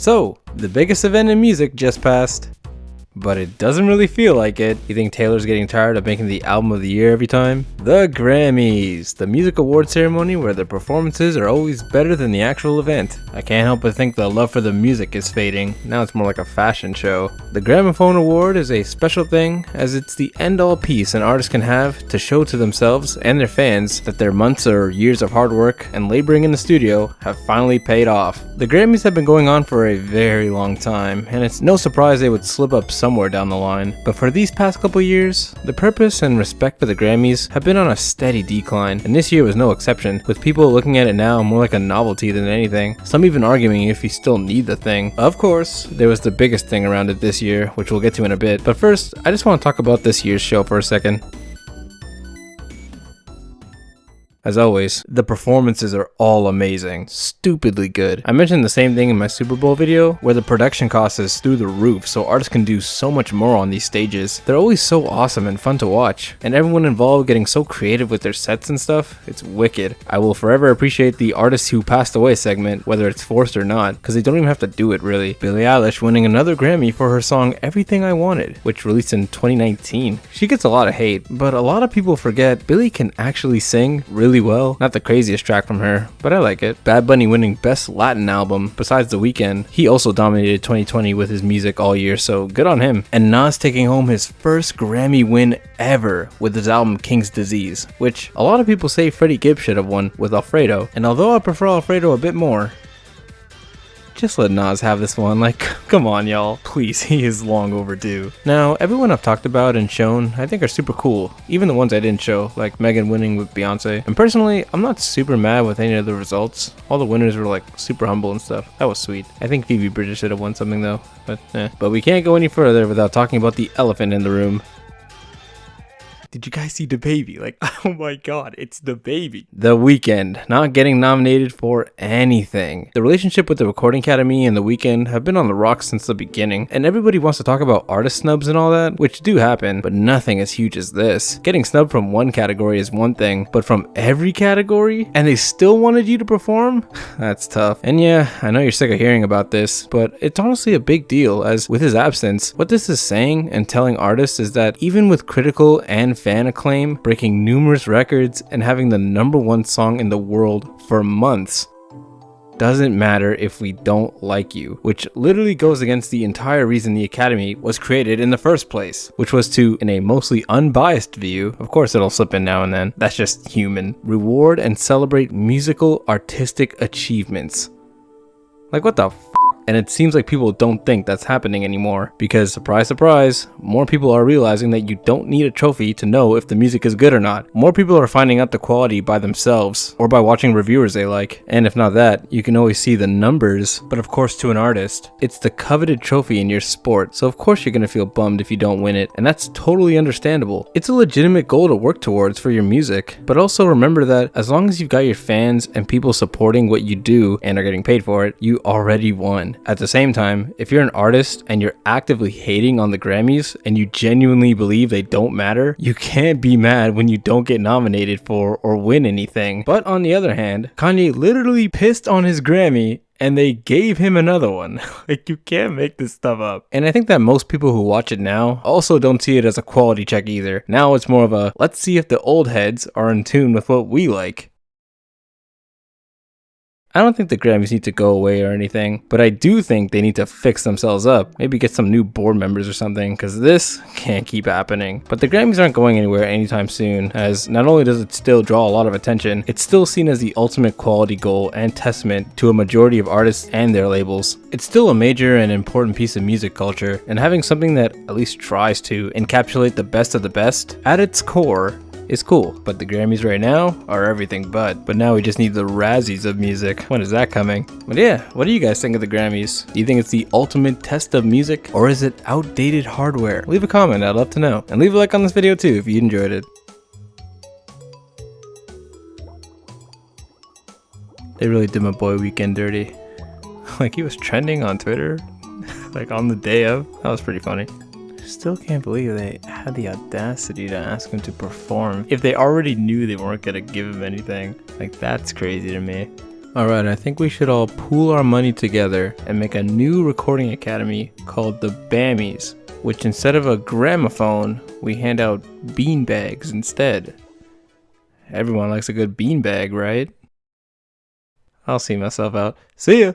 So, the biggest event in music just passed. But it doesn't really feel like it. You think Taylor's getting tired of making the album of the year every time? The Grammys, the music award ceremony where the performances are always better than the actual event. I can't help but think the love for the music is fading. Now it's more like a fashion show. The Gramophone Award is a special thing, as it's the end-all piece an artist can have to show to themselves and their fans that their months or years of hard work and laboring in the studio have finally paid off. The Grammys have been going on for a very long time, and it's no surprise they would slip up somewhere down the line. But for these past couple years, the purpose and respect for the Grammys have been on a steady decline, and this year was no exception, with people looking at it now more like a novelty than anything, some even arguing if you still need the thing. Of course, there was the biggest thing around it this year, which we'll get to in a bit, but first, I just want to talk about this year's show for a second. As always, the performances are all amazing, stupidly good. I mentioned the same thing in my Super Bowl video, where the production cost is through the roof, so artists can do so much more on these stages. They're always so awesome and fun to watch, and everyone involved getting so creative with their sets and stuff, it's wicked. I will forever appreciate the artists who passed away segment, whether it's forced or not, because they don't even have to do it really. Billie Eilish winning another Grammy for her song Everything I Wanted, which released in 2019. She gets a lot of hate, but a lot of people forget Billie can actually sing really well. Not the craziest track from her, but I like it. Bad Bunny winning Best Latin Album besides The Weeknd. He also dominated 2020 with his music all year, so good on him. And Nas taking home his first Grammy win ever with his album King's Disease, which a lot of people say Freddie Gibbs should have won with Alfredo. And although I prefer Alfredo a bit more, just let Nas have this one. Like, come on y'all, please, he is long overdue. Now, everyone I've talked about and shown I think are super cool, even the ones I didn't show, like Megan winning with Beyonce. And personally, I'm not super mad with any of the results. All the winners were like super humble and stuff. That was sweet. I think Phoebe Bridgers should have won something though, but But we can't go any further without talking about the elephant in the room. Did you guys see the baby? Like, oh my god, it's the baby. The Weeknd, not getting nominated for anything. The relationship with the Recording Academy and The Weeknd have been on the rocks since the beginning, and everybody wants to talk about artist snubs and all that, which do happen, but nothing as huge as this. Getting snubbed from one category is one thing, but from every category? And they still wanted you to perform? That's tough. And yeah, I know you're sick of hearing about this, but it's honestly a big deal, as with his absence, what this is saying and telling artists is that even with critical and fan acclaim, breaking numerous records, and having the #1 song in the world for months, doesn't matter if we don't like you, which literally goes against the entire reason the Academy was created in the first place, which was to, in a mostly unbiased view, of course it'll slip in now and then, that's just human, reward and celebrate musical artistic achievements. Like, what the f? And it seems like people don't think that's happening anymore, because surprise surprise, more people are realizing that you don't need a trophy to know if the music is good or not. More people are finding out the quality by themselves or by watching reviewers they like, and if not that, you can always see the numbers. But of course, to an artist, it's the coveted trophy in your sport, so of course you're gonna feel bummed if you don't win it, and that's totally understandable. It's a legitimate goal to work towards for your music, but also remember that as long as you've got your fans and people supporting what you do and are getting paid for it, you already won. At the same time, if you're an artist and you're actively hating on the Grammys and you genuinely believe they don't matter, you can't be mad when you don't get nominated for or win anything. But on the other hand, Kanye literally pissed on his Grammy and they gave him another one. Like, you can't make this stuff up. And I think that most people who watch it now also don't see it as a quality check either. Now it's more of a, let's see if the old heads are in tune with what we like. I don't think the Grammys need to go away or anything, but I do think they need to fix themselves up. Maybe get some new board members or something, because this can't keep happening. But the Grammys aren't going anywhere anytime soon, as not only does it still draw a lot of attention, it's still seen as the ultimate quality goal and testament to a majority of artists and their labels. It's still a major and important piece of music culture, and having something that at least tries to encapsulate the best of the best at its core is cool. But the Grammys right now are everything but now we just need the Razzies of music. When is that coming? But yeah, what do you guys think of the Grammys? Do you think it's the ultimate test of music, or is it outdated hardware? Leave a comment, I'd love to know. And leave a like on this video too if you enjoyed it. They really did my boy Weeknd dirty. Like, he was trending on Twitter like on the day of. That was pretty funny. Still can't believe they had the audacity to ask him to perform if they already knew they weren't gonna give him anything. Like, that's crazy to me. Alright, I think we should all pool our money together and make a new recording academy called the Bammies, which instead of a gramophone, we hand out beanbags instead. Everyone likes a good beanbag, right? I'll see myself out. See ya!